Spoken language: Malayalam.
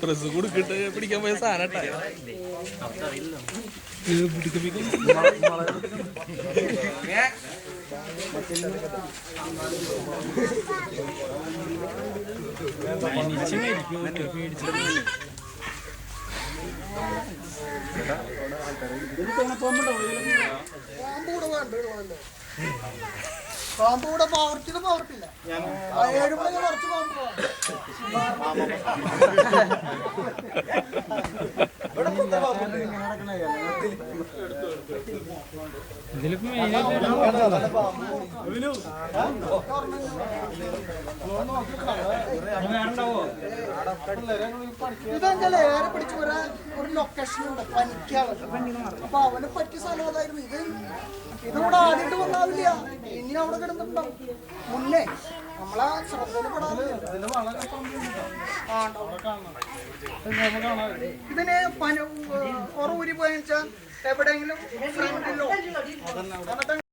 പ്രസ് കൊടുക്കിട്ട് പിടിക്കാൻ പോയ സാധനം പാമ്പൂടെ പവർത്തില്ല 7 മണി കുറച്ച് പാമ്പ് ഇതെങ്ങനെ ഏറെ പിടിച്ച് ഒരു ലൊക്കേഷൻ ഉണ്ട് പനിക്കാവുന്നത്. അപ്പൊ അവന് പറ്റിയ സ്ഥലം അതായിരുന്നു. ഇതിവിടെ ആദ്യമായിട്ട് വന്നാവില്ല, ഇനി അവിടെ കിടന്നിട്ടുണ്ടാവും. മുന്നേ നമ്മളെ ശ്രദ്ധയിൽപ്പെടാതെ ഇതിന് ഊരി പോയെന്ന് വെച്ചാൽ എവിടെയെങ്കിലും ഫ്രണ്ടിലോ